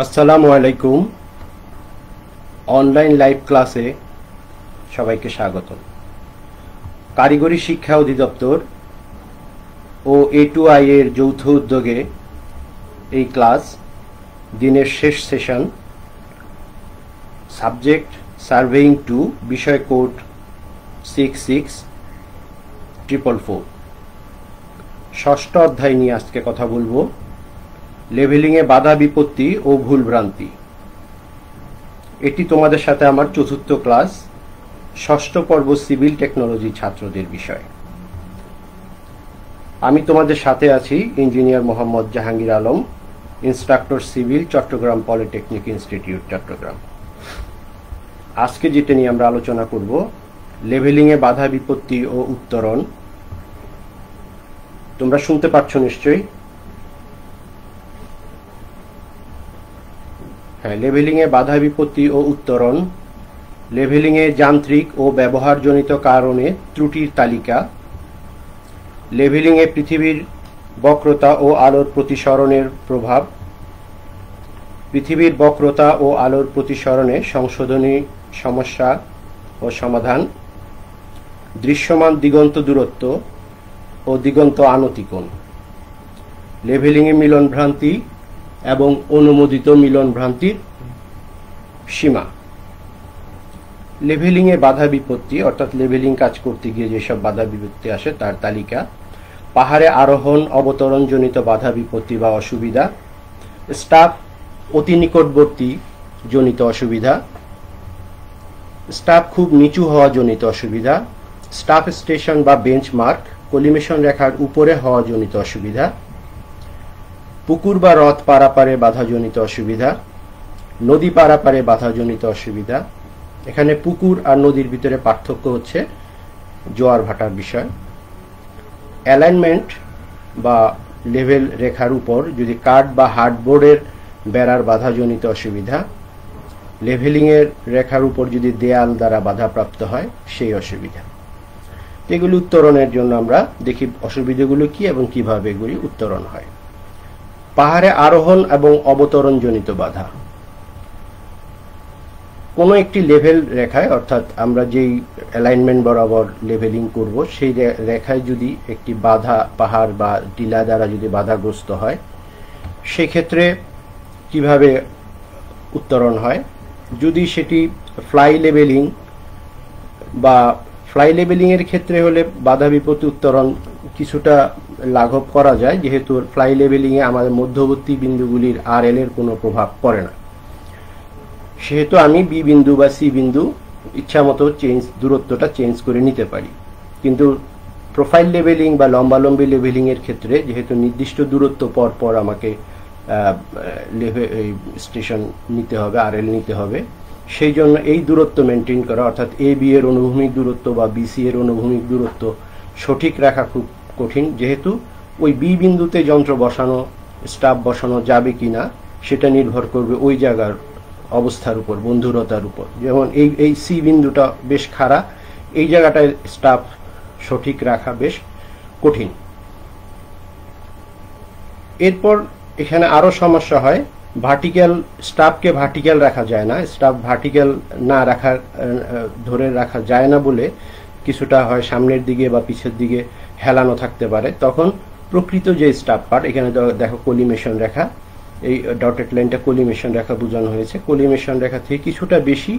আসসালামু আলাইকুম। Online live ক্লাসে সবাইকে স্বাগত। কারিগরি শিক্ষা অধিদপ্তর ও A2I এর যৌথ উদ্যোগে এই ক্লাস দিনের শেষ সেশন। সাবজেক্ট সার্ভেইং 2, বিষয় কোড 66444। ষষ্ঠ অধ্যায় নিয়ে আজকে কথা বলবো। লেভেলিংয়ে বাধা বিপত্তি ও ভুলভ্রান্তি। এটি তোমাদের সাথে আমার চতুর্থ ক্লাস, ষষ্ঠ পর্ব সিভিল টেকনোলজি ছাত্রদের বিষয়। আমি তোমাদের সাথে আছি engineer Mohammad Jahangir Alam, instructor civil, Chattogram polytechnic institute, Chattogram. আজকে যেটা নিয়ে আমরা আলোচনা করব, লেভেলিংয়ে বাধা বিপত্তি ও উত্তরণ। তোমরা শুনতে পাচ্ছ নিশ্চয়ই? হ্যাঁ, লেভেলিংয়ে বাধা বিপত্তি ও উত্তরণ। লেভেলিংয়ে যান্ত্রিক ও ব্যবহারজনিত কারণে ত্রুটির তালিকা। লেভেলিংয়ে পৃথিবীর বক্রতা ও আলোর প্রতিসরণের প্রভাব। পৃথিবীর বক্রতা ও আলোর প্রতিসরণে সংশোধনী সমস্যা ও সমাধান। দৃশ্যমান দিগন্ত দূরত্ব ও দিগন্ত আনতিকোণ। লেভেলিংয়ে মিলন ভ্রান্তি এবং অনুমোদিত মিলন ভ্রান্তির সীমা। লেভেলিংয়ে বাধা বিপত্তি অর্থাৎ লেভেলিং কাজ করতে গিয়ে যেসব বাধা বিপত্তি আসে তার তালিকা। পাহাড়ে আরোহণ অবতরণজনিত বাধা বিপত্তি বা অসুবিধা। স্টাফ অতি নিকটবর্তী জনিত অসুবিধা। স্টাফ খুব নিচু হওয়া জনিত অসুবিধা। স্টাফ স্টেশন বা বেঞ্চমার্ক কলিমেশন রেখার উপরে হওয়া জনিত অসুবিধা। পুকুর বা হ্রদ পারাপারে বাধাজনিত অসুবিধা। নদী পারাপারে বাধাজনিত অসুবিধা। এখানে পুকুর আর নদীর ভিতরে পার্থক্য হচ্ছে জোয়ার ভাটার বিষয়। অ্যালাইনমেন্ট বা লেভেল রেখার উপর যদি কাঠ বা হার্ডবোর্ডের বেড়ার বাধাজনিত অসুবিধা। লেভেলিংয়ের রেখার উপর যদি দেয়াল দ্বারা বাধাপ্রাপ্ত হয় সেই অসুবিধা। এগুলি উত্তরণের জন্য আমরা দেখি অসুবিধাগুলো কি এবং কিভাবে এগুলি উত্তরণ হয়। পাহাড়ে আরোহণ এবং অবতরণজনিত বাধা। কোনো একটি লেভেল রেখায় অর্থাৎ আমরা যেই অ্যালাইনমেন্ট বরাবর লেভেলিং করব সেই রেখায় যদি একটি বাধা পাহাড় বা টিলা দ্বারা যদি বাধাগ্রস্ত হয় সেক্ষেত্রে কিভাবে উত্তরণ হয়। যদি সেটি ফ্লাই লেভেলিং বা ফ্লাই লেভেলিংয়ের ক্ষেত্রে হলে বাধা বিপত্তি উত্তরণ কিছুটা লাঘব করা যায়, যেহেতু ফ্লাই লেভেলিংয়ে আমাদের মধ্যবর্তী বিন্দুগুলির RL এর কোনো প্রভাব পড়ে না, সেহেতু আমি বি বিন্দু বা সি বিন্দু ইচ্ছা মতো দূরত্বটা চেঞ্জ করে নিতে পারি। কিন্তু প্রোফাইল লেভেলিং বা লম্বালম্বি লেভেলিং এর ক্ষেত্রে যেহেতু নির্দিষ্ট দূরত্ব পর পর আমাকে স্টেশন নিতে হবে, RL নিতে হবে, সেই জন্য এই দূরত্ব মেনটেন করা অর্থাৎ AB এর অনুভূমিক দূরত্ব বা BC এর অনুভূমিক দূরত্ব সঠিক রাখা খুব কঠিন, যেহেতু ওই বি বিন্দুতে যন্ত্র বসানো, স্টাফ বসানো যাবে কিনা সেটা নির্ভর করবে ওই জায়গার অবস্থার উপর, বন্ধুরতার উপর। যেমন এই সি বিন্দুটা বেশ খাড়া, এই জায়গাটায় স্টাফ সঠিক রাখা বেশ কঠিন। এরপর এখানে আরো সমস্যা হয়। ভার্টিক্যাল স্টাফকে ভার্টিক্যাল রাখা যায় না, স্টাফ ভার্টিক্যাল না রাখা ধরে রাখা যায় না বলে কিছুটা হয় সামনের দিকে বা পিছের দিকে হেলানো থাকতে পারে। তখন প্রকৃত যে স্টাফ পার্ট, এখানে দেখো কলিমেশন রেখা, এই ডটেড লাইনটা কলিমেশন রেখা বোঝানো হয়েছে। কলিমেশন রেখা থেকে কিছুটা বেশি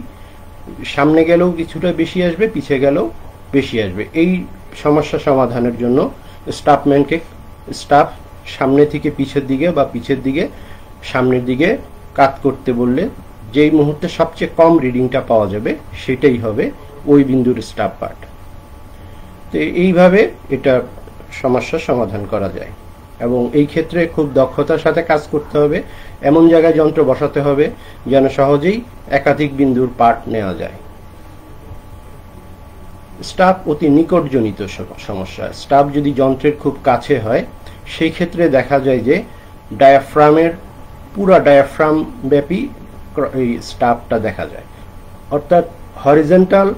সামনে গেলেও কিছুটা বেশি আসবে, পিছে গেলেও বেশি আসবে। এই সমস্যা সমাধানের জন্য স্টাফম্যানকে স্টাফ সামনে থেকে পিছের দিকে বা পিছের দিকে সামনের দিকে কাত করতে বললে যেই মুহূর্তে সবচেয়ে কম রিডিংটা পাওয়া যাবে সেটাই হবে ওই বিন্দুর স্টাফ পার্ট। তো এইভাবে এটা সমস্যার সমাধান করা যায় এবং এই ক্ষেত্রে খুব দক্ষতার সাথে কাজ করতে হবে। এমন জায়গায় যন্ত্র বসাতে হবে যেন সহজেই একাধিক বিন্দুর পার্ট নেওয়া যায়। স্টাফ অতি নিকটজনিত সমস্যা। স্টাফ যদি যন্ত্রের খুব কাছে হয় সেই ক্ষেত্রে দেখা যায় যে ডায়াফ্রামের পুরো ডায়াফ্রাম ব্যাপী এই স্টাফটা দেখা যায়, অর্থাৎ হরিজন্টাল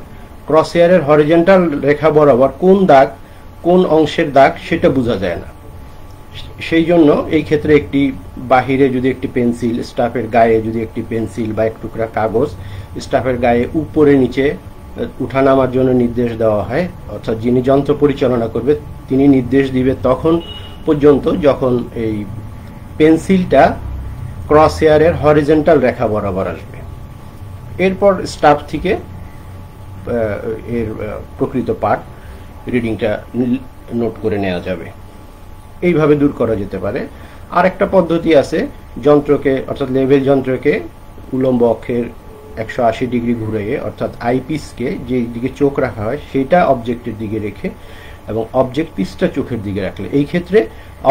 ক্রসহেয়ারের হরিজন্টাল রেখা বরাবর কোন দাগ, কোন অংশের দাগ সেটা বোঝা যায় না। সেই জন্য এই ক্ষেত্রে একটি বাহিরে যদি একটি পেন্সিল, স্টাফের গায়ে যদি একটি পেন্সিল বা এক টুকরা কাগজ স্টাফের গায়ে উপরে নিচে উঠানামার জন্য নির্দেশ দেওয়া হয়, অর্থাৎ যিনি যন্ত্র পরিচালনা করবে তিনি নির্দেশ দিবে তখন পর্যন্ত যখন এই পেন্সিলটা ক্রস হেয়ারের হরিজন্টাল রেখা বরাবর আসবে। এরপর স্টাফ থেকে এর প্রকৃত পাঠ রিডিংটা নোট করে নেওয়া যাবে। এইভাবে দূর করা যেতে পারে। আর একটা পদ্ধতি আছে, যন্ত্রকে অর্থাৎ লেভেল যন্ত্রকে উলম্ব অক্ষের 180 ডিগ্রি ঘুরিয়ে, অর্থাৎ আইপিসকে যে দিকে চোখ রাখা হয় সেটা অবজেক্টের দিকে রেখে এবং অবজেক্ট পিসটা চোখের দিকে রাখলে এই ক্ষেত্রে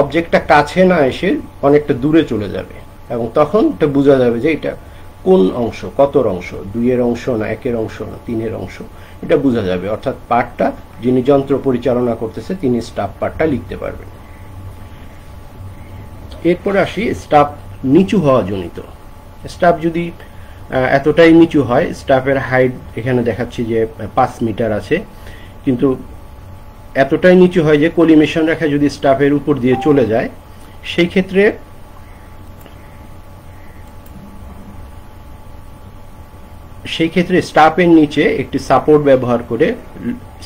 অবজেক্টটা কাছে না এসে অনেকটা দূরে চলে যাবে এবং তখন এটা বোঝা যাবে যে এটা কোন অংশ, কতর অংশ, 2-এর অংশ না 1-এর অংশ না 3-এর অংশ, এটা বোঝা যাবে। অর্থাৎ পাঠটা যিনি যন্ত্র পরিচালনা করতেছে তিনি স্টাফ পাঠটা লিখতে পারবেন। এরপরে আসি স্টাফ নিচু হওয়া জনিত। স্টাফ যদি এতটাই নিচু হয়, স্টাফের হাইট এখানে দেখাচ্ছি যে 5 মিটার আছে, কিন্তু এতটাই নিচু হয় যে কলিমেশন রেখা যদি স্টাফের উপর দিয়ে চলে যায়, সেই ক্ষেত্রে স্টাফের নিচে একটি সাপোর্ট ব্যবহার করে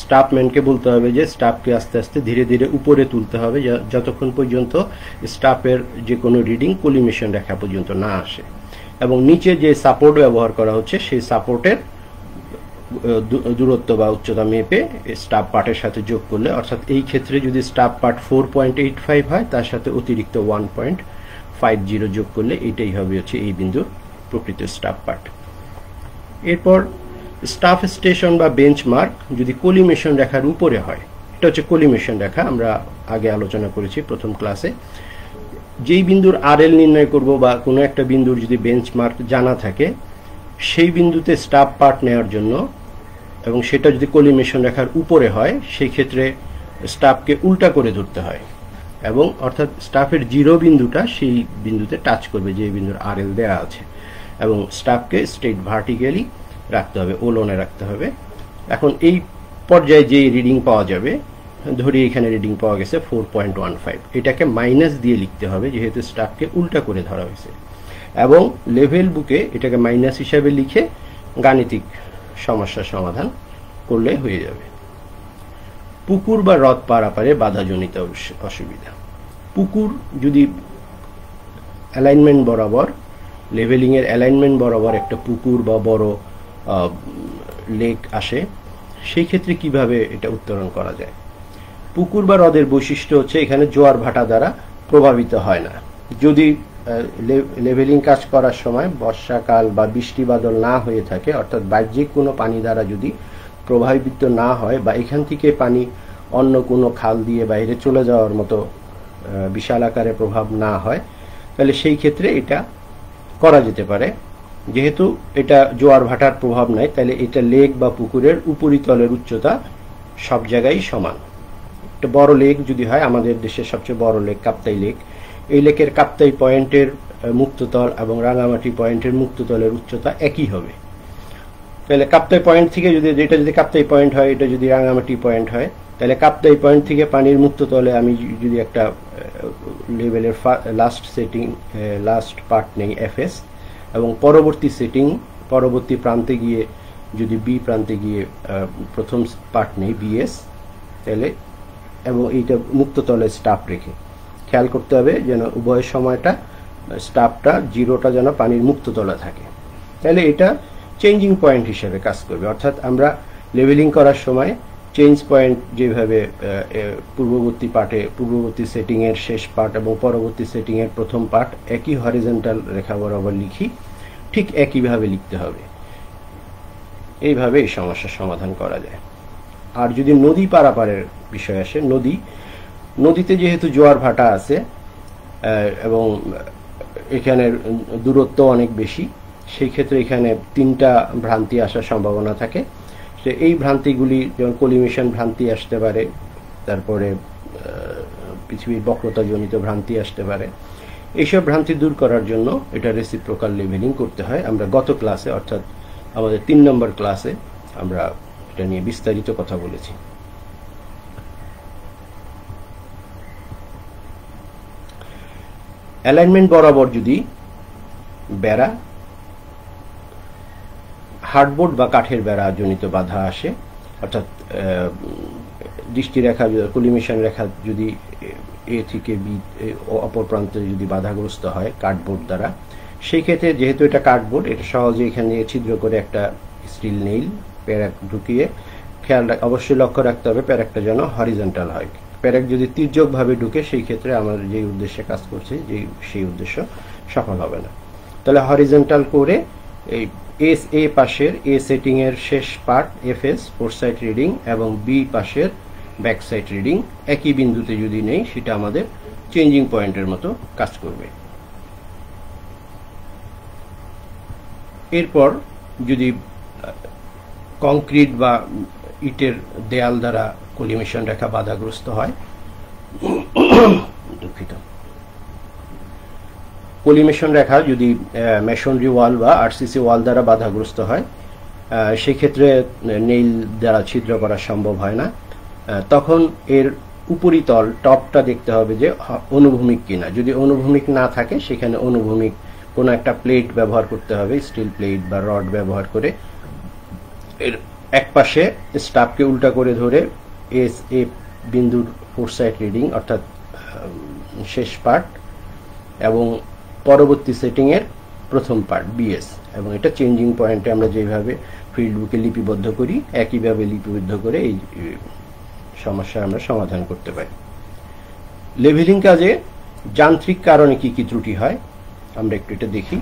স্টাফম্যানকে বলতে হবে যে স্টাফকে আস্তে আস্তে ধীরে ধীরে উপরে তুলতে হবে যতক্ষণ পর্যন্ত স্টাফের যে কোনো রিডিং কলিমেশন রেখা পর্যন্ত না আসে। এবং নিচে যে সাপোর্ট ব্যবহার করা হচ্ছে সেই সাপোর্টের দূরত্ব বা উচ্চতা মেপে স্টাফ পার্টের সাথে যোগ করলে, অর্থাৎ এই ক্ষেত্রে যদি স্টাফ পার্ট 4.85 হয় তার সাথে অতিরিক্ত 1.50 যোগ করলে এটাই হবে হচ্ছে এই বিন্দুর প্রকৃত স্টাফ পার্ট। এরপর স্টাফ স্টেশন বা বেঞ্চমার্ক যদি কলিমেশন রেখার উপরে হয়, এটা হচ্ছে কলিমেশন রেখা, আমরা আগে আলোচনা করেছি প্রথম ক্লাসে। যেই বিন্দুর আরএল নির্ণয় করব বা কোনো একটা বিন্দুর যদি বেঞ্চমার্ক জানা থাকে, সেই বিন্দুতে স্টাফ পার্ট নেওয়ার জন্য এবং সেটা যদি কলিমেশন রেখার উপরে হয় সেই ক্ষেত্রে স্টাফকে উল্টা করে ধরতে হয় এবং অর্থাৎ স্টাফের জিরো বিন্দুটা সেই বিন্দুতে টাচ করবে যে বিন্দুর আরএল দেওয়া আছে এবং স্টাফকে স্ট্রেট ভার্টিক্যালি রাখতে হবে, ওলনে রাখতে হবে। এখন এই পর্যায়ে যে রিডিং পাওয়া যাবে, ধরি এখানে রিডিং পাওয়া গেছে 4.15, এটাকে মাইনাস দিয়ে লিখতে হবে যেহেতু স্টাফকে উল্টা করে ধরা হয়েছে, এবং লেভেল বুকে এটাকে মাইনাস হিসাবে লিখে গাণিতিক সমস্যার সমাধান করলে হয়ে যাবে। পুকুর বা হ্রদ পারাপারে বাধাজনিত অসুবিধা। পুকুর যদি অ্যালাইনমেন্ট বরাবর, লেভেলিং এর অ্যালাইনমেন্ট বরাবর একটা পুকুর বা বড় লেক আসে, সেই ক্ষেত্রে কিভাবে এটা উত্তরণ করা যায়? পুকুর বা হ্রদের বৈশিষ্ট্য হচ্ছে এখানে জোয়ার ভাটা দ্বারা প্রভাবিত হয় না। যদি লেভেলিং কাজ করার সময় বর্ষাকাল বা বৃষ্টি বাদল না হয়ে থাকে, অর্থাৎ বাহ্যিক কোনো পানি দ্বারা যদি প্রভাবিত না হয় বা এখান থেকে পানি অন্য কোনো খাল দিয়ে বাইরে চলে যাওয়ার মতো বিশাল আকারে প্রভাব না হয়, তাহলে সেই ক্ষেত্রে এটা করা যেতে পারে। যেহেতু এটা জোয়ার ভাটার প্রভাব নাই, তাহলে এটা লেক বা পুকুরের উপরিতলের উচ্চতা সব জায়গায় সমান। একটা বড় লেক যদি হয়, আমাদের দেশের সবচেয়ে বড় লেক কাপ্তাই লেক, এই লেকের কাপ্তাই পয়েন্টের মুক্ততল এবং রাঙামাটি পয়েন্টের মুক্ততলের উচ্চতা একই হবে। তাহলে কাপ্তাই পয়েন্ট থেকে এটা যদি কাপ্তাই পয়েন্ট হয়, এটা যদি রাঙামাটি পয়েন্ট হয়, তাহলে কাপ্তাই পয়েন্ট থেকে পানির মুক্ততলে আমি যদি একটা লেভেলের লাস্ট পার্ট নেই এফএস, এবং পরবর্তী প্রান্তে গিয়ে যদি বি প্রান্তে গিয়ে প্রথম পার্ট নেই বিএস, তাহলে এবং এইটা মুক্ততলে স্টাফ রেখে খেয়াল করতে হবে যেন উভয় সময়টা স্টাফটা জিরোটা যেন পানির মুক্ততলে থাকে, তাহলে এটা চেঞ্জিং পয়েন্ট হিসেবে কাজ করবে। অর্থাৎ আমরা লেভেলিং করার সময় চেঞ্জ পয়েন্ট যেভাবে পূর্ববর্তী সেটিং এর শেষ পার্ট এবং পরবর্তী সেটিং এর প্রথম পার্ট একই হরিজন্টাল রেখা বরাবর লিখি, ঠিক একইভাবে লিখতে হবে। এইভাবে এই সমস্যার সমাধান করা যায়। আর যদি নদী পারাপারের বিষয় আসে, নদীতে যেহেতু জোয়ার ভাটা আছে এবং এখানের দূরত্ব অনেক বেশি, সেই ক্ষেত্রে এখানে 3টা ভ্রান্তি আসার সম্ভাবনা থাকে। এই ভ্রান্তিগুলি যেমন কলিমেশন ভ্রান্তি আসতে পারে, তারপরে পৃথিবীর বক্রতাজনিত ভ্রান্তি আসতে পারে। এইসব ভ্রান্তি দূর করার জন্য এটা রেসিপ্রোকাল লেভেলিং করতে হয়। আমরা গত ক্লাসে অর্থাৎ আমাদের 3 নম্বর ক্লাসে আমরা এটা নিয়ে বিস্তারিত কথা বলেছি। অ্যালাইনমেন্ট বরাবর যদি বেড়া, হার্ডবোর্ড বা কাঠের বেড়া জনিত বাধা আসে, অর্থাৎ দৃষ্টিরেখা কলিমিশন রেখা যদি এ থেকে বি অপর প্রান্তে যদি বাধাগ্রস্ত হয় কার্ডবোর্ড দ্বারা, সেই ক্ষেত্রে যেহেতু এটা কার্ডবোর্ড, এটা সহজে এখানে ছিদ্র করে একটা স্টিল নেইল প্যারাক ঢুকিয়ে অবশ্যই লক্ষ্য রাখতে হবে প্যারাকটা যেন হরিজন্টাল হয়। প্যারাক যদি তির্যকভাবে ঢুকে সেই ক্ষেত্রে আমার যে উদ্দেশ্যে কাজ করছে সেই উদ্দেশ্য সফল হবে না। তাহলে হরিজন্টাল করে এই এস এ পাশের এ সেটিং এর শেষ part FS four side reading এবং বি পাশের ব্যাক সাইড রিডিং একই বিন্দুতে যদি নেই, সেটা আমাদের চেঞ্জিং পয়েন্টের মতো কাজ করবে। এরপর যদি কংক্রিট বা ইটের দেয়াল দ্বারা কলিমিশন রেখা বাধাগ্রস্ত হয়, দুঃখিত, কলিমিশন রেখা যদি মেশনরি ওয়াল বা আরসিসি ওয়াল দ্বারা বাধাগ্রস্ত হয়, সেক্ষেত্রে নেইল দ্বারা ছিদ্র করা সম্ভব হয় না। তখন এর উপরিতল টপটা দেখতে হবে যে অনুভূমিক কিনা। যদি অনুভূমিক না থাকে, সেখানে অনুভূমিক কোনো একটা প্লেট ব্যবহার করতে হবে, স্টিল প্লেট বা রড ব্যবহার করে এর এক পাশে স্টাফকে উল্টা করে ধরে এস এ বিন্দুর ফোর সাইড রিডিং অর্থাৎ শেষ পার্ট এবং পরবর্তী সেটিং এর প্রথম পার্ট বিএস, এবং এটা চেঞ্জিং পয়েন্টে আমরা যেভাবে ফিল্ড বুকে লিপিবদ্ধ করি একইভাবে লিপিবদ্ধ করে এই সমস্যা আমরা সমাধান করতে পারি। লেভেলিং কাজে যান্ত্রিক কারণে কি কি ত্রুটি হয় আমরা একটু এটা দেখি।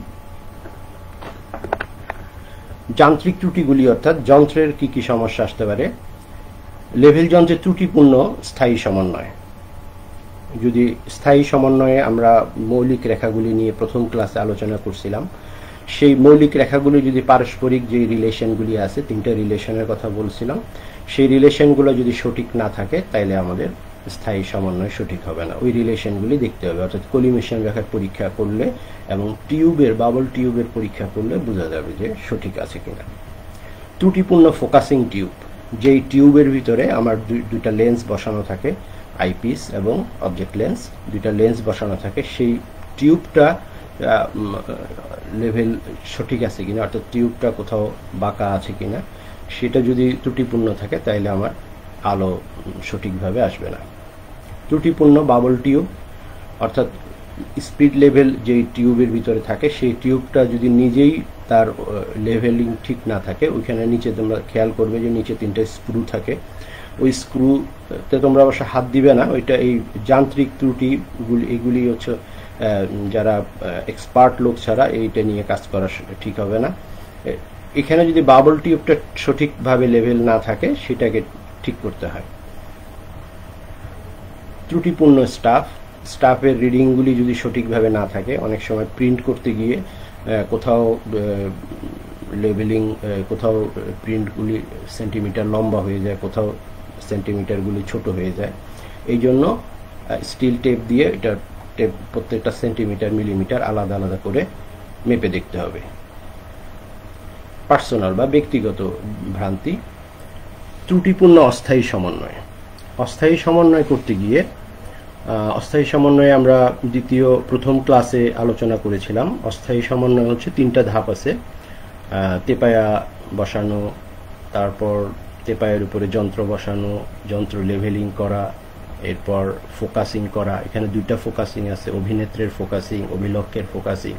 যান্ত্রিক ত্রুটিগুলি অর্থাৎ যন্ত্রের কি কি সমস্যা আসতে পারে। লেভেল যন্ত্রের ত্রুটিপূর্ণ স্থায়ী সমন্বয়। যদি স্থায়ী সমন্বয়ে আমরা মৌলিক রেখাগুলি নিয়ে প্রথম ক্লাসে আলোচনা করছিলাম, সেই মৌলিক রেখাগুলি যদি পারস্পরিক যে রিলেশনগুলি আছে, তিনটা রিলেশনের কথা বলছিলাম, সেই রিলেশনগুলো যদি সঠিক না থাকে তাইলে আমাদের স্থায়ী সমন্বয় সঠিক হবে না। ওই রিলেশনগুলি দেখতে হবে, অর্থাৎ কলিমিশন রেখার পরীক্ষা করলে এবং টিউবের বাবল টিউবের পরীক্ষা করলে বোঝা যাবে যে সঠিক আছে কিনা। ত্রুটিপূর্ণ ফোকাসিং টিউব, যেই টিউবের ভিতরে আমার দুইটা লেন্স বসানো থাকে, আইপিস এবং অবজেক্ট লেন্স, দুইটা লেন্স বসানো থাকে, সেই টিউবটা লেভেল সঠিক আছে কিনা, অর্থাৎ টিউবটা কোথাও বাঁকা আছে কিনা, সেটা যদি ত্রুটিপূর্ণ থাকে তাহলে আমার আলো সঠিকভাবে আসবে না। ত্রুটিপূর্ণ বাবল টিউব, অর্থাৎ স্পিড লেভেল যেই টিউবের ভিতরে থাকে সেই টিউবটা যদি নিজেই তার লেভেলিং ঠিক না থাকে, ওইখানে নিচে তোমরা খেয়াল করবে যে নিচে তিনটা স্ক্রু থাকে, ওই স্ক্রুতে তোমরা অবশ্য হাত দিবে না, ওইটা এই যান্ত্রিক ত্রুটিগুলি এগুলি হচ্ছে যারা এক্সপার্ট লোক ছাড়া এইটা নিয়ে কাজ করা ঠিক হবে না। এখানে যদি বাবল টিউবটা সঠিকভাবে লেভেল না থাকে সেটাকে ঠিক করতে হয়। ত্রুটিপূর্ণ স্টাফের রিডিংগুলি যদি সঠিকভাবে না থাকে, অনেক সময় প্রিন্ট করতে গিয়ে কোথাও লেভেলিং, কোথাও প্রিন্টগুলি সেন্টিমিটার লম্বা হয়ে যায়, কোথাও সেন্টিমিটারগুলি ছোট হয়ে যায়। এই জন্য স্টিল টেপ দিয়ে এটা টেপ প্রত্যেকটা সেন্টিমিটার মিলিমিটার আলাদা আলাদা করে মেপে দেখতে হবে। পার্সোনাল বা ব্যক্তিগত ভ্রান্তি। ত্রুটিপূর্ণ অস্থায়ী সমন্বয়। অস্থায়ী সমন্বয় করতে গিয়ে অস্থায়ী সমন্বয়ে আমরা প্রথম ক্লাসে আলোচনা করেছিলাম। অস্থায়ী সমন্বয় হচ্ছে তিনটা ধাপ আছে, তেপায়া বসানো, তারপর তেপায়ের উপরে যন্ত্র বসানো, যন্ত্র লেভেলিং করা, এরপর ফোকাসিং করা। এখানে দুইটা ফোকাসিং আছে, অভিনেত্রের ফোকাসিং, অভিলক্ষের ফোকাসিং।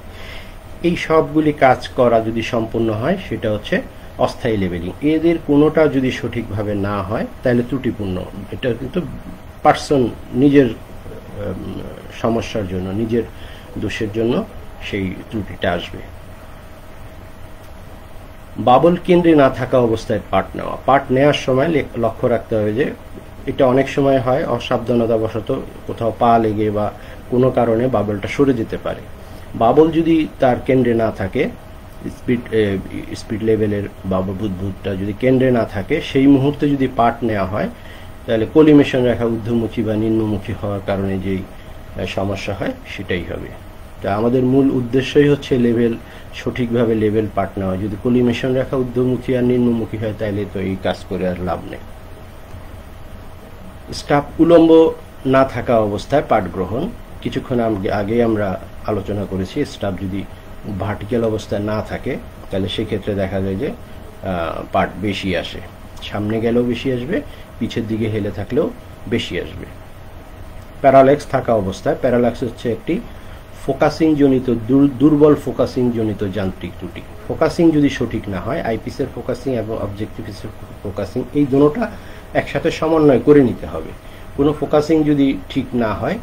এই সবগুলি কাজ করা যদি সম্পূর্ণ হয় সেটা হচ্ছে অস্থায়ী লেভেলিং। এদের কোনোটা যদি সঠিকভাবে না হয় তাহলে ত্রুটিপূর্ণ। এটা কিন্তু পার্সন নিজের সমস্যার জন্য, নিজের দোষের জন্য সেই ত্রুটিটা আসবে। বাবল কেন্দ্রে না থাকা অবস্থায় পার্ট নেওয়া। পার্ট নেওয়ার সময় লক্ষ্য রাখতে হবে যে এটা অনেক সময় হয় অসাবধানতাবশত কোথাও পা লেগে বা কোনো কারণে বাবলটা সরে যেতে পারে। বাবল যদি তার কেন্দ্রে না থাকে, স্পিড লেভেলের বাবল বুদবুদটা যদি কেন্দ্রে না থাকে, সেই মুহূর্তে যদি পার্ট নেওয়া হয় তাহলে কলিমিশন রেখা ঊর্ধ্বমুখী বা নিম্নমুখী হওয়ার কারণে যেই সমস্যা হয় সেটাই হবে। তা আমাদের মূল উদ্দেশ্যই হচ্ছে সঠিকভাবে লেভেল পার্ট নেওয়া। যদি কলিমিশন রেখা ঊর্ধ্বমুখী আর নিম্নমুখী হয় তাহলে তো এই কাজ করে আর লাভ নেই। স্টাফ উলম্ব না থাকা অবস্থায় পার্ট গ্রহণ। কিছুক্ষণ আগে আমরা আলোচনা করেছি স্টাফ যদি ভার্টিক্যাল অবস্থায় না থাকে তাহলে সেক্ষেত্রে দেখা যায় যে পার্ট বেশি আসে, সামনে গেলেও বেশি আসবে, পিছের দিকে হেলে থাকলেও বেশি আসবে। প্যারাল্যাক্স থাকা অবস্থায়, প্যারাল্যাক্স হচ্ছে একটি ফোকাসিং জনিত দুর্বল ফোকাসিং জনিত যান্ত্রিক ত্রুটি। ফোকাসিং যদি সঠিক না হয়, আইপিসের ফোকাসিং এবং অবজেক্টিভের ফোকাসিং এই দুটোটা একসাথে সমন্বয় করে নিতে হবে। কোনো ফোকাসিং যদি ঠিক না হয়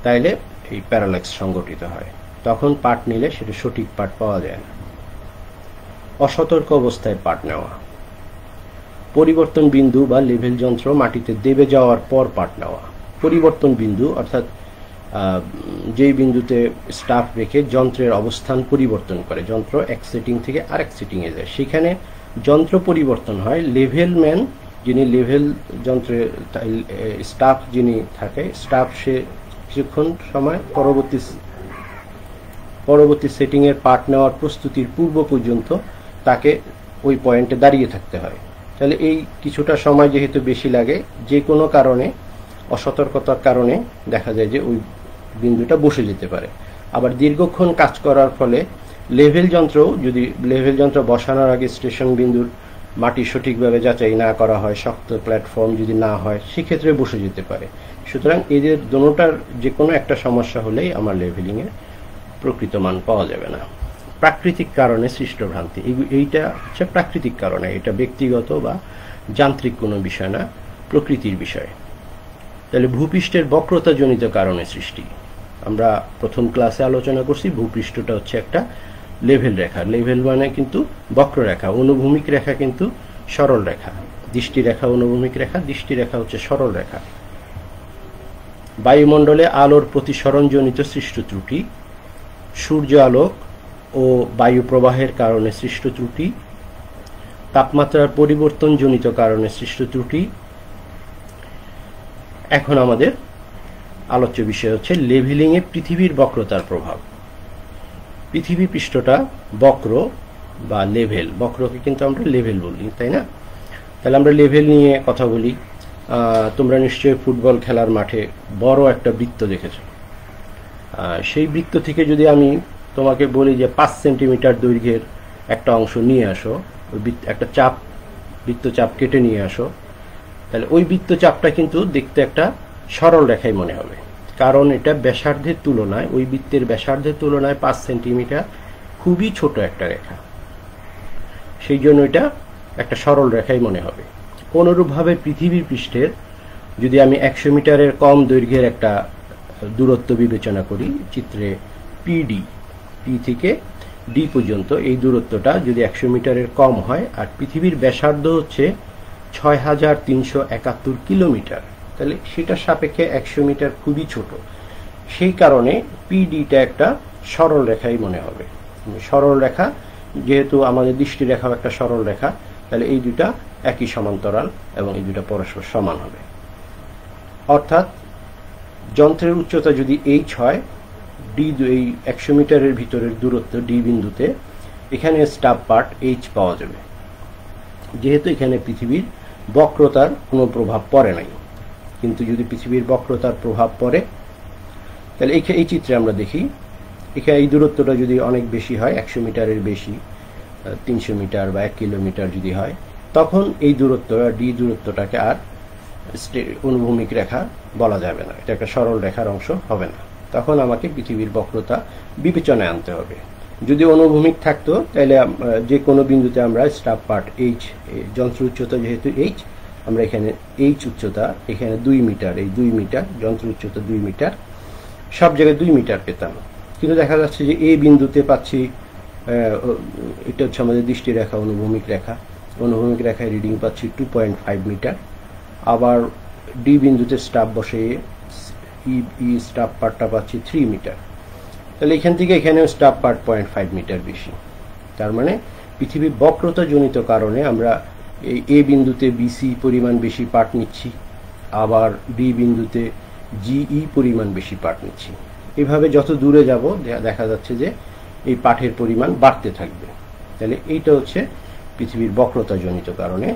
তাইলে এই প্যারাল্যাক্স সংগঠিত হয়, তখন পার্ট নিলে সেটা সঠিক পার্ট পাওয়া যায় না। অসতর্ক অবস্থায় পার্ট নেওয়া, পরিবর্তন বিন্দু বা লেভেল যন্ত্র মাটিতে দেবে যাওয়ার পর পার্ট নেওয়া। পরিবর্তন বিন্দু অর্থাৎ যেই বিন্দুতে স্টাফ রেখে যন্ত্রের অবস্থান পরিবর্তন করে, যন্ত্র এক সেটিং থেকে আরেক সেটিংয়ে যায়, সেখানে যন্ত্র পরিবর্তন হয়। লেভেল ম্যান যিনি লেভেল যন্ত্রে স্টাফ যিনি থাকে, স্টাফ সে কিছুক্ষণ সময় পরবর্তী সেটিংয়ের পার্ট নেওয়ার প্রস্তুতির পূর্ব পর্যন্ত তাকে ওই পয়েন্টে দাঁড়িয়ে থাকতে হয়। তাহলে এই কিছুটা সময় যেহেতু বেশি লাগে, যে কোনো কারণে অসতর্কতার কারণে দেখা যায় যে ওই বিন্দুটা বসে যেতে পারে। আবার দীর্ঘক্ষণ কাজ করার ফলে লেভেল যন্ত্র বসানোর আগে স্টেশন বিন্দুর মাটি সঠিকভাবে যাচাই না করা হয়, শক্ত প্ল্যাটফর্ম যদি না হয়, সেক্ষেত্রে বসে যেতে পারে। সুতরাং এদের দুটোটার যে কোনো একটা সমস্যা হলেই আমার লেভেলিংয়ের প্রকৃত মান পাওয়া যাবে না। প্রাকৃতিক কারণে সৃষ্ট ভ্রান্তি, এইটা হচ্ছে প্রাকৃতিক কারণে, এটা ব্যক্তিগত বা যান্ত্রিক কোনো বিষয় না, প্রকৃতির বিষয়। তাহলে ভূপৃষ্ঠের বক্রতাজনিত কারণে সৃষ্টি, আমরা প্রথম ক্লাসে আলোচনা করছি ভূপৃষ্ঠটা হচ্ছে একটা লেভেল রেখা। লেভেল মানে কিন্তু বক্ররেখা, অনুভূমিক রেখা কিন্তু সরল রেখা। দৃষ্টি রেখা অনুভূমিক রেখা, দৃষ্টি রেখা হচ্ছে সরল রেখা। বায়ুমণ্ডলে আলোর প্রতিসরণজনিত সৃষ্ট ত্রুটি, সূর্য আলোক ও বায়ু প্রবাহের কারণে সৃষ্ট ত্রুটি, তাপমাত্রার পরিবর্তনজনিত কারণে সৃষ্ট ত্রুটি। এখন আমাদের আলোচ্য বিষয় হচ্ছে লেভেলিংয়ে পৃথিবীর বক্রতার প্রভাব। পৃথিবী পৃষ্ঠটা বক্র বা লেভেল, বক্রকে কিন্তু আমরা লেভেল বলি, তাই না? তাহলে আমরা লেভেল নিয়ে কথা বলি। তোমরা নিশ্চয়ই ফুটবল খেলার মাঠে বড় একটা বৃত্ত দেখেছো। সেই বৃত্ত থেকে যদি আমি তোমাকে বলি যে 5 সেন্টিমিটার দৈর্ঘ্যের একটা অংশ নিয়ে আসো, ওই একটা বৃত্তচাপ কেটে নিয়ে আসো, তাহলে ওই বৃত্তচাপটা কিন্তু দেখতে একটা সরল রেখাই মনে হবে, কারণ এটা ব্যাসার্ধের তুলনায়, ওই বৃত্তের ব্যাসার্ধের তুলনায় 5 সেন্টিমিটার খুবই ছোট একটা রেখা, সেই জন্য এটা একটা সরল রেখাই মনে হবে। অনুরূপভাবে পৃথিবীর পৃষ্ঠের যদি আমি 100 মিটারের কম দৈর্ঘ্যের একটা দূরত্ব বিবেচনা করি, চিত্রে পিডি, পি থেকে ডি পর্যন্ত এই দূরত্বটা যদি 100 মিটারের কম হয়, আর পৃথিবীর ব্যাসার্ধ হচ্ছে 6371 কিলোমিটার, তাহলে সেটার সাপেক্ষে 100 মিটার খুবই ছোট, সেই কারণে পিডিটা একটা সরল রেখাই মনে হবে। সরল রেখা যেহেতু আমাদের দৃষ্টি রেখাও একটা সরল রেখা, তাহলে এই দুটা একই সমান্তরাল এবং এই দুটা পরস্পর সমান হবে। অর্থাৎ যন্ত্রের উচ্চতা যদি h হয়, ডি এই 100 মিটারের ভিতরের দূরত্ব ডি বিন্দুতে, এখানে স্টাফ পার্ট h পাওয়া যাবে, যেহেতু এখানে পৃথিবীর বক্রতার কোনো প্রভাব পড়ে নাই। কিন্তু যদি পৃথিবীর বক্রতার প্রভাব পড়ে, তাহলে এই চিত্রে আমরা দেখি এখানে এই দূরত্বটা যদি অনেক বেশি হয়, 100 মিটারের বেশি, 300 মিটার বা 1 কিলোমিটার যদি হয়, তখন এই দূরত্ব ডি দূরত্বটাকে আর অনুভূমিক রেখা বলা যাবে না, এটা একটা সরল রেখার অংশ হবে না। তখন আমাকে পৃথিবীর বক্রতা বিবেচনায় আনতে হবে। যদি অনুভূমিক থাকতো তাহলে যে কোনো বিন্দুতে আমরা স্টাফ পার্ট h, যন্ত্র উচ্চতা যেহেতু h, আমরা এখানে h উচ্চতা, এখানে 2 মিটার, এই 2 মিটার যন্ত্র উচ্চতা 2 মিটার, সব জায়গায় 2 মিটার পেতাম। কিন্তু দেখা যাচ্ছে যে এই বিন্দুতে পাচ্ছি, এটা হচ্ছে আমাদের দৃষ্টি রেখা, অনুভূমিক রেখা, অনুভূমিক রেখায় রিডিং পাচ্ছি 2.5 মিটার। আবার ডি বিন্দুতে স্টাফ বসে স্টাফ পার্টটা পাচ্ছি 3 মিটার, তাহলে এখান থেকে এখানেও স্টাফ পার্ট 0.5 মিটার বেশি। তার মানে পৃথিবীর বক্রতা জনিত কারণে আমরা এই এ বিন্দুতে বিসি পরিমাণ বেশি পার্ট নিচ্ছি, আবার বি বিন্দুতে জিই পরিমাণ বেশি পার্ট নিচ্ছি। এইভাবে যত দূরে যাব দেখা যাচ্ছে যে এই পাঠের পরিমাণ বাড়তে থাকবে। তাহলে এইটা হচ্ছে পৃথিবীর বক্রতা জনিত কারণে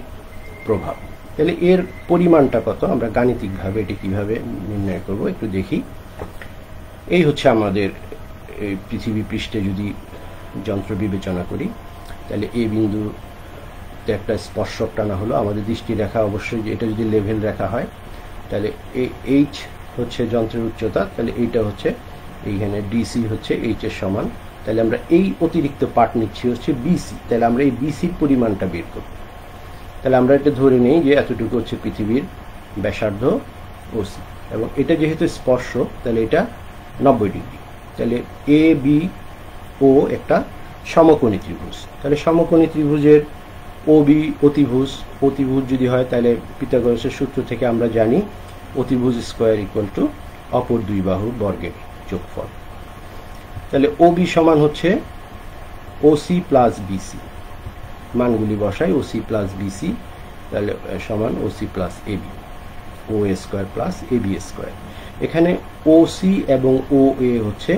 প্রভাব। তাহলে এর পরিমাণটা কত, আমরা গাণিতিকভাবে এটি কিভাবে নির্ণয় করব একটু দেখি। এই হচ্ছে আমাদের এই পৃথিবী পৃষ্ঠে যদি যন্ত্র বিবেচনা করি, তাহলে এ বিন্দুতে একটা স্পর্শক টানা হলো। আমাদের দৃষ্টি রেখা অবশ্যই এটা যদি লেভেল রেখা হয়, তাহলে এইচ হচ্ছে যন্ত্রের উচ্চতা, তাহলে এইটা হচ্ছে এইখানে ডিসি হচ্ছে এইচ এর সমান। তাহলে আমরা এই অতিরিক্ত পার্ট নিচ্ছি হচ্ছে বিসি। তাহলে আমরা এই বিসির পরিমাণটা বের করব। তাহলে আমরা এটা ধরে নেই যে এতটুকু হচ্ছে পৃথিবীর ব্যাসার্ধ ওসি, এবং এটা যেহেতু স্পর্শক তাহলে এটা 90 ডিগ্রি। তাহলে এ বি ও একটা সমকোণী ত্রিভুজ। তাহলে সমকোণী ত্রিভুজের ও বি অতিভুজ, অতিভুজ যদি হয় তাহলে পিথাগোরাসের সূত্র থেকে আমরা জানি অতিভুজ স্কোয়ার ইকুয়াল টু অপর দুই বাহুর বর্গের যোগফল। তাহলে ও বি সমান হচ্ছে ওসি প্লাস বিসি, মানগুলি বসাই ওসি প্লাস বিসি, তাহলে সমান ওসি প্লাস এবি, ও এ স্কোয়ার প্লাস এবি স্কোয়ার। এখানে ওসি এবং ও এ হচ্ছে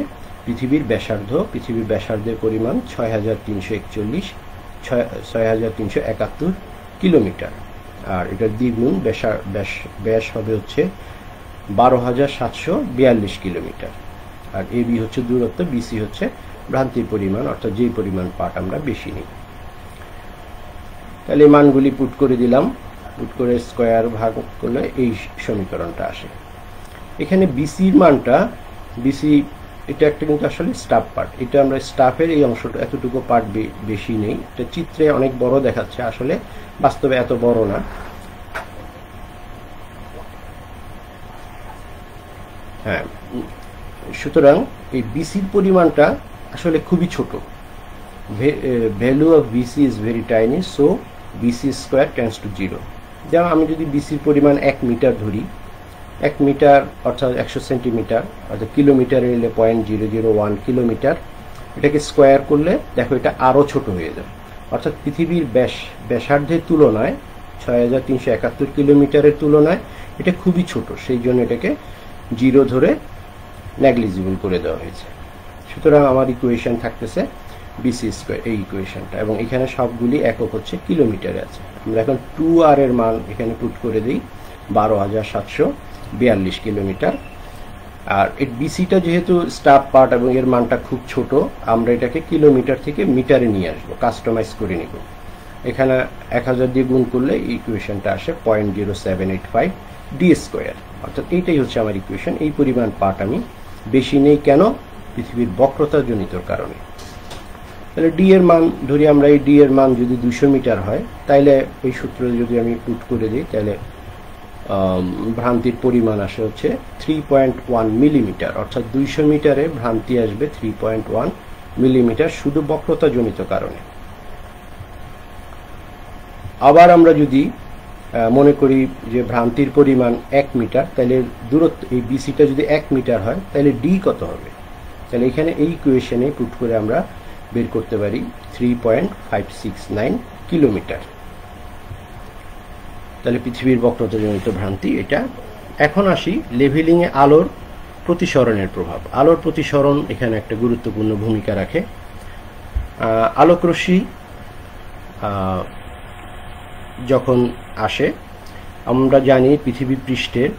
পৃথিবীর ব্যাসার্ধ। পৃথিবীর ব্যাসার্ধের পরিমাণ 6371 কিলোমিটার, আর এটার দ্বিগুণ ব্যাস হবে হচ্ছে 12,742 কিলোমিটার। আর এবি হচ্ছে দূরত্ব, বিসি হচ্ছে ভ্রান্তির পরিমাণ, অর্থাৎ যেই পরিমাণ পার্ট আমরা বেশি নিই। তাহলে মানগুলি পুট করে দিলাম, পুট করে স্কোয়ার ভাগ করলে এই সমীকরণটা আসে। এখানে বিসির মানটা, বিসি এটা একটা কিন্তু আসলে স্টাফ পার্ট, এটা আমরা স্টাফের এই অংশটা এতটুকু পার্ট বেশি নেই। এটা চিত্রে অনেক বড় দেখাচ্ছে, আসলে বাস্তবে এত বড় না। হ্যাঁ, সুতরাং এই বিসির পরিমাণটা আসলে খুবই ছোট। Value of BC is very tiny, so BC square tends to 0। যেমন আমি যদি বিসির পরিমাণ 1 মিটার ধরি, 1 মিটার অর্থাৎ 100 সেন্টিমিটার, অর্থাৎ কিলোমিটারে এলে 0.001 কিলোমিটার, এটাকে স্কোয়ার করলে দেখো এটা আরও ছোট হয়ে যায়। অর্থাৎ পৃথিবীর ব্যাসার্ধের তুলনায় 6371 কিলোমিটারের তুলনায় এটা খুবই ছোট, সেই জন্য এটাকে 0 ধরে নেগলিজিবল করে দেওয়া হয়েছে। সুতরাং আমার ইকুয়েশন থাকতেছে বিসি স্কোয়ার, এই ইকুয়েশনটা, এবং এখানে সবগুলি একক হচ্ছে কিলোমিটারে আছে। আমরা এখন 2r এর মান এখানে পুট করে দিই 12,742 কিলোমিটার। আর এই বিসিটা যেহেতু স্টাফ পার্ট এবং এর মানটা খুব ছোট, আমরা এটাকে কিলোমিটার থেকে মিটারে নিয়ে আসবো, কাস্টমাইজ করে নিব। এখানে 1000 দিয়ে গুণ করলে ইকুয়েশনটা আসে 0.0785 ডি স্কোয়ার, অর্থাৎ এইটাই হচ্ছে আমার ইকুয়েশন। এই পরিমাণ পার্ট আমি বেশি নেই কেন? পৃথিবীর বক্রতা জনিতর কারণে। তাহলে ডি এর মান ধরি আমরা, এই ডি এর মান যদি 200 মিটার হয়, তাইলে এই সূত্র যদি আমি পুট করে দিই, তাহলে ভ্রান্তির পরিমাণ আসে হচ্ছে 3.1 মিলিমিটার, অর্থাৎ 200 মিটারে ভ্রান্তি আসবে 3.1 মিলিমিটার শুধু বক্রতা জনিত কারণে। আবার আমরা যদি মনে করি যে ভ্রান্তির পরিমাণ 1 মিটার, তাহলে দূরত্ব এই বিসিটা যদি 1 মিটার হয়, তাহলে ডি কত হবে? তাহলে এখানে এই ইকুয়েশনে পুট করে আমরা বের করতে পারি 3.569 কিলোমিটার। তাহলে পৃথিবীর বক্রতাজনিত ভ্রান্তি এটা। এখন আসি লেভেলিংয়ে আলোর প্রতিসরণের প্রভাব। আলোর প্রতিসরণ এখানে একটা গুরুত্বপূর্ণ ভূমিকা রাখে। আলোকরশ্মি যখন আসে, আমরা জানি পৃথিবী পৃষ্ঠের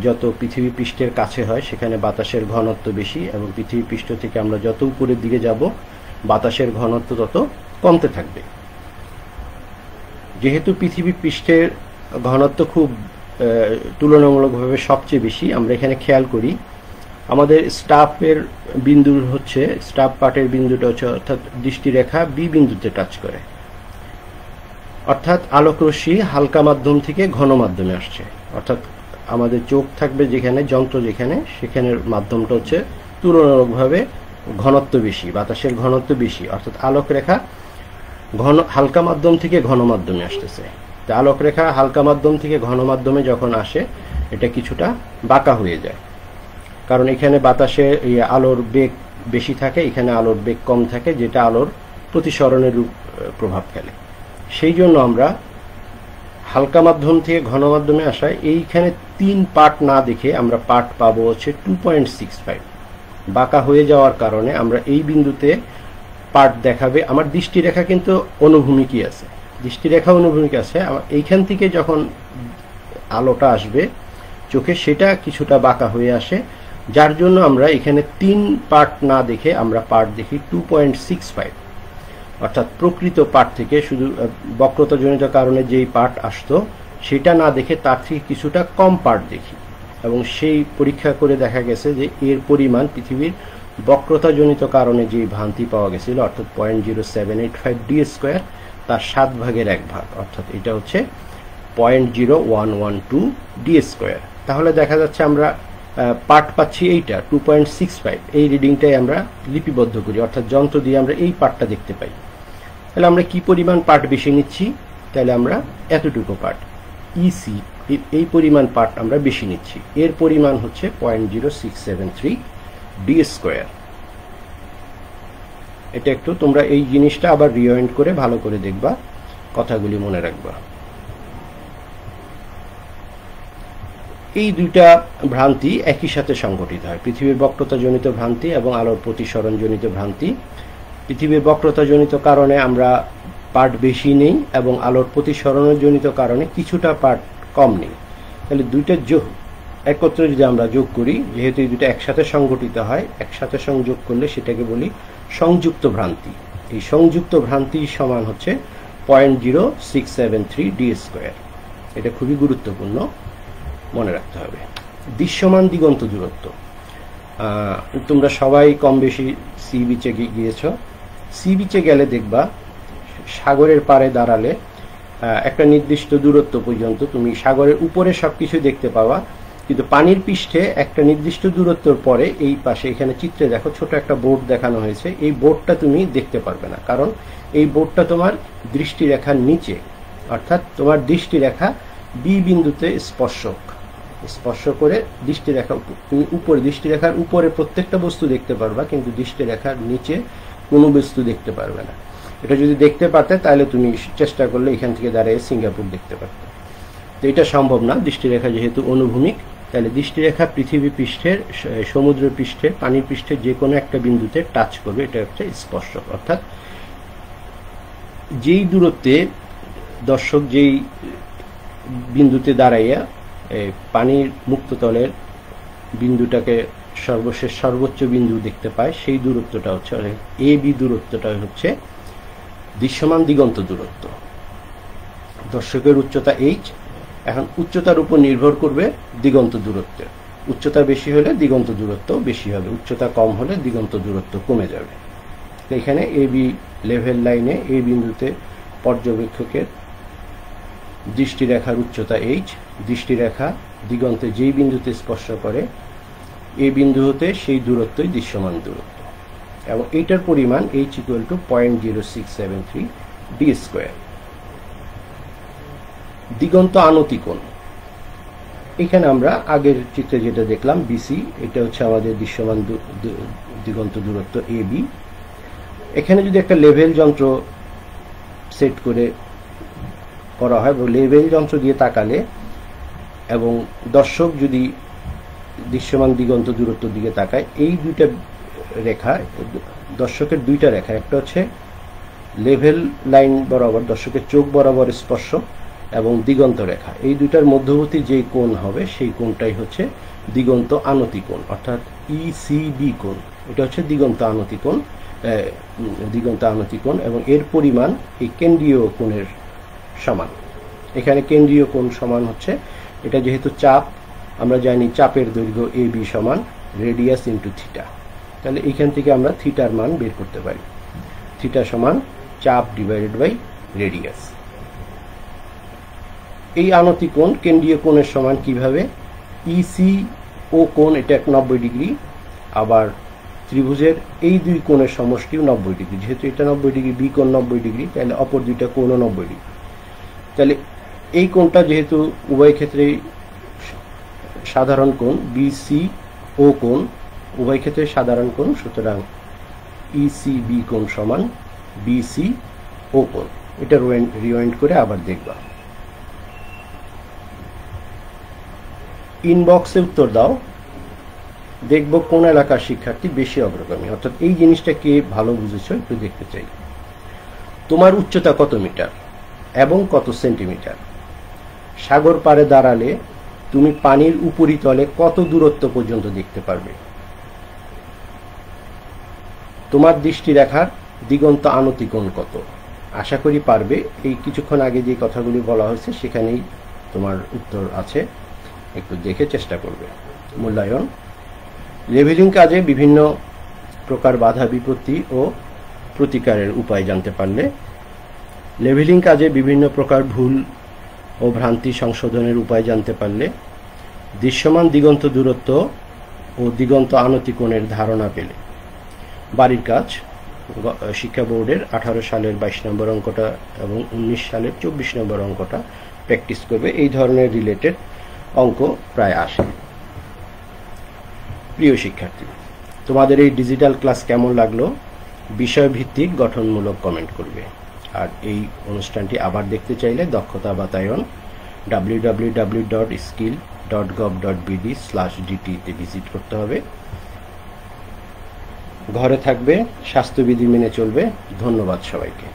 যত পৃথিবী পৃষ্ঠের কাছে হয় সেখানে বাতাসের ঘনত্ব বেশি, এবং পৃথিবী পৃষ্ঠ থেকে আমরা যত উপরের দিকে যাব বাতাসের ঘনত্ব তত কমতে থাকবে। যেহেতু পৃথিবী পৃষ্ঠের ঘনত্ব খুব তুলনামূলকভাবে সবচেয়ে বেশি, আমরা এখানে খেয়াল করি আমাদের স্টাফের বিন্দুর হচ্ছে, স্টাফ পার্টের বিন্দুটা হচ্ছে অর্থাৎ দৃষ্টিরেখা বি বিন্দুতে টাচ করে, অর্থাৎ আলোকরশ্মি হালকা মাধ্যম থেকে ঘন মাধ্যমে আসছে। অর্থাৎ আমাদের চোখ থাকবে যেখানে, যন্ত্র যেখানে, সেখানের মাধ্যমটা হচ্ছে তুলনামূলকভাবে ঘনত্ব বেশি, বাতাসের ঘনত্ব বেশি, অর্থাৎ আলোকরেখা হালকা মাধ্যম থেকে ঘন মাধ্যমে আসতেছে। তা আলোকরেখা হালকা মাধ্যম থেকে ঘন মাধ্যমে যখন আসে, এটা কিছুটা বাঁকা হয়ে যায়, কারণ এখানে বাতাসে আলোর বেগ বেশি থাকে, এখানে আলোর বেগ কম থাকে, যেটা আলোর প্রতিসরণের প্রভাব ফেলে। সেই জন্য আমরা হালকা মাধ্যম থেকে ঘন মাধ্যমে আসায় এইখানে 3 পার্ট না দেখে আমরা পার্ট পাবো হচ্ছে 2.65। বাঁকা হয়ে যাওয়ার কারণে আমরা এই বিন্দুতে পার্ট দেখাবে। আমার দৃষ্টিরেখা কিন্তু অনুভূমিকই আছে, দৃষ্টিরেখা অনুভূমিক আছে। এইখান থেকে যখন আলোটা আসবে চোখে, সেটা কিছুটা বাঁকা হয়ে আসে, যার জন্য আমরা এখানে 3 পার্ট না দেখে আমরা পার্ট দেখি 2.65, অর্থাৎ প্রকৃত পার্ট থেকে শুধু বক্রতাজনিত কারণে যেই পার্ট আসতো সেটা না দেখে তার থেকে কিছুটা কম পার্ট দেখি, এবং সেই পরীক্ষা করে দেখা গেছে যে এর পরিমাণ পৃথিবীর বক্রতাজনিত কারণে যে ভ্রান্তি পাওয়া গেছিল অর্থাৎ 0.0785 ডি স্কোয়ার, তার 7 ভাগের 1 ভাগ, অর্থাৎ এটা হচ্ছে 0.0112 ডি স্কোয়ার। তাহলে দেখা যাচ্ছে আমরা পার্ট পাচ্ছি এইটা 2.65, এই রিডিংটাই আমরা লিপিবদ্ধ করি, অর্থাৎ যন্ত্র দিয়ে আমরা এই পার্টটা দেখতে পাই। তাহলে আমরা কি পরিমাণ পার্ট বেশি নিচ্ছি, তাহলে আমরা এতটুকু পার্ট ইসি এই পরিমাণ পার্ট আমরা বেশি নিচ্ছি, এর পরিমাণ হচ্ছে 0.0673 ডি স্কোয়ার। এটা একটু তোমরা এই জিনিসটা আবার রিওয়াইন্ড করে ভালো করে দেখবা, কথাগুলি মনে রাখবা। এই দুইটা ভ্রান্তি একই সাথে সংঘটিত হয়, পৃথিবীর বক্রতাজনিত ভ্রান্তি এবং আলোর প্রতিসরণজনিত ভ্রান্তি। পৃথিবীর বক্রতাজনিত কারণে আমরা পার্ট বেশি নেই এবং আলোর প্রতিসরণজনিত কারণে কিছুটা পার্ট কম নেই। তাহলে দুইটা যোগ একত্রে যদি আমরা যোগ করি, যেহেতু এই দুটো একসাথে সংঘটিত হয়, একসাথে সংযোগ করলে সেটাকে বলি সংযুক্ত ভ্রান্তি। এই সংযুক্ত ভ্রান্তি সমান হচ্ছে 0.0673 ডি স্কোয়ার। এটা খুবই গুরুত্বপূর্ণ, মনে রাখতে হবে। দৃশ্যমান দিগন্ত দূরত্ব, তোমরা সবাই কম বেশি সি বিচে গিয়েছ। সি বিচে গেলে দেখবা সাগরের পাড়ে দাঁড়ালে একটা নির্দিষ্ট দূরত্ব পর্যন্ত তুমি সাগরের উপরে সবকিছু দেখতে পাওয়া, কিন্তু পানির পৃষ্ঠে একটা নির্দিষ্ট দূরত্বর পরে এই পাশে এখানে চিত্রে দেখো ছোট একটা বোর্ড দেখানো হয়েছে, এই বোর্ডটা তুমি দেখতে পারবে না, কারণ এই বোর্ডটা তোমার দৃষ্টিরেখার নিচে, অর্থাৎ তোমার দৃষ্টিরেখা বি বিন্দুতে স্পর্শ করে দৃষ্টিরেখা, তুমি উপরে দৃষ্টিরেখার উপরে প্রত্যেকটা বস্তু দেখতে পারবা, কিন্তু দৃষ্টিরেখার নিচে কোনো বস্তু দেখতে পারবে না। এটা যদি দেখতে পারতে তাহলে তুমি চেষ্টা করলে এখান থেকে দাঁড়িয়ে সিঙ্গাপুর দেখতে পারতে, তো এটা সম্ভব না। দৃষ্টিরেখা যেহেতু অনুভূমিক, তাহলে দৃষ্টিরেখা পৃথিবী পৃষ্ঠের, সমুদ্র পৃষ্ঠে, পানির পৃষ্ঠে যে কোনো একটা বিন্দুতে টাচ করবে, এটা হচ্ছে স্পর্শক। অর্থাৎ যেই দূরত্বে দর্শক যেই বিন্দুতে দাঁড়াইয়া পানির মুক্ততলের বিন্দুটাকে সর্বশেষ সর্বোচ্চ বিন্দু দেখতে পায়, সেই দূরত্বটা হচ্ছে এ বি দূরত্বটা হচ্ছে দৃশ্যমান দিগন্ত দূরত্ব। দর্শকের উচ্চতা এইচ, এখন উচ্চতার উপর নির্ভর করবে দিগন্ত দূরত্ব। উচ্চতা বেশি হলে দিগন্ত দূরত্ব বেশি হবে, উচ্চতা কম হলে দিগন্ত দূরত্ব কমে যাবে। এখানে এ বি লেভেল লাইনে এই বিন্দুতে পর্যবেক্ষকের দৃষ্টিরেখার উচ্চতা এইচ, দৃষ্টিরেখা দিগন্তে যেই বিন্দুতে স্পর্শ করে এই বিন্দু হতে সেই দূরত্বই দৃশ্যমান দূরত্ব, এবং এইটার পরিমাণ H equal to 0.0673 D square. দিগন্ত আনতি কোণ, এখানে আমরা আগের চিত্রে যেটা দেখলাম বিসি, এটা হচ্ছে আমাদের দৃশ্যমান দিগন্ত দূরত্ব এ বি। এখানে যদি একটা লেভেল যন্ত্র সেট করা হয়, লেভেল যন্ত্র দিয়ে তাকালে এবং দর্শক যদি দৃশ্যমান দিগন্ত দূরত্বের দিকে তাকায়, এই দুইটা রেখা, দর্শকের দুইটা রেখা, একটা হচ্ছে লেভেল লাইন বরাবর দর্শকের চোখ বরাবর স্পর্শ এবং দিগন্ত রেখা, এই দুইটার মধ্যবর্তী যে কোণ হবে সেই কোণটাই হচ্ছে দিগন্ত আনতি কোণ, অর্থাৎ ইসিবি কোণ। এটা হচ্ছে দিগন্ত আনতি কোণ, এবং এর পরিমাণ এই কেন্দ্রীয় কোণের সমান। এখানে কেন্দ্রীয় কোণ সমান হচ্ছে, এটা যেহেতু চাপ, আমরা জানি চাপের দৈর্ঘ্য এ বি সমান রেডিয়াস ইন্টু থিটা, তাহলে এখান থেকে আমরা থিটার মান বের করতে পারি। থিটা সমান চাপ ডিভাইডেড বাই রেডিয়াস। এই আনতি কোণ কেন্দ্রীয় কোণের সমান কিভাবে, ইসি ও কোণ এটা 90 ডিগ্রি, আবার ত্রিভুজের এই দুই কোণের সমষ্টিও 90 ডিগ্রি, যেহেতু এটা 90 ডিগ্রি, বি কোণ 90 ডিগ্রি, তাহলে অপর দুইটা কোণও 90 ডিগ্রি। তাহলে এই কোণটা যেহেতু উভয় ক্ষেত্রেই সাধারণ কোণ, বিসি ও কোণ উভয় ক্ষেত্রে সাধারণ কোণ, সুতরাং ইসিবি কোণ সমান বিসি ও কোণ। এটা রিওয়াইন্ড করে আবার দেখবা। ইনবক্সে উত্তর দাও, দেখব কোন এলাকার শিক্ষার্থী বেশি অগ্রগামী, অর্থাৎ এই জিনিসটা কে ভালো বুঝেছো একটু দেখতে চাই। তোমার উচ্চতা কত মিটার এবং কত সেন্টিমিটার? সাগর পাড়ে দাঁড়ালে তুমি পানির উপরিতলে কত দূরত্ব পর্যন্ত দেখতে পারবে? তোমার দৃষ্টিরেখার দিগন্ত আনতিকোণ কত? আশা করি পারবে। এই কিছুক্ষণ আগে যে কথাগুলি বলা হয়েছে সেখানেই তোমার উত্তর আছে, একটু দেখে চেষ্টা করবে। মূল্যায়ন: লেভেলিং কাজে বিভিন্ন প্রকার বাধা বিপত্তি ও প্রতিকারের উপায় জানতে পারলে, লেভেলিং কাজে বিভিন্ন প্রকার ভুল ও ভ্রান্তি সংশোধনের উপায় জানতে পারলে, দৃশ্যমান দিগন্ত দূরত্ব ও দিগন্ত আনতিকোণের ধারণা পেলে। বাড়ির কাজ: শিক্ষা বোর্ডের 18 সালের 22 নম্বর অঙ্কটা এবং 19 সালের 24 নম্বর অঙ্কটা প্র্যাকটিস করবে। এই ধরনের রিলেটেড অঙ্ক প্রায় আসে। প্রিয় শিক্ষার্থী, তোমাদের এই ডিজিটাল ক্লাস কেমন লাগলো? বিষয়ভিত্তিক গঠনমূলক কমেন্ট করবে। আর এই অনুষ্ঠানটি আবার দেখতে চাইলে দক্ষতা বাতায়ন www.skill.gov.bd/dt তে ভিজিট করতে হবে। ঘরে থাকবে, স্বাস্থ্যবিধি মেনে চলবে। ধন্যবাদ সবাইকে।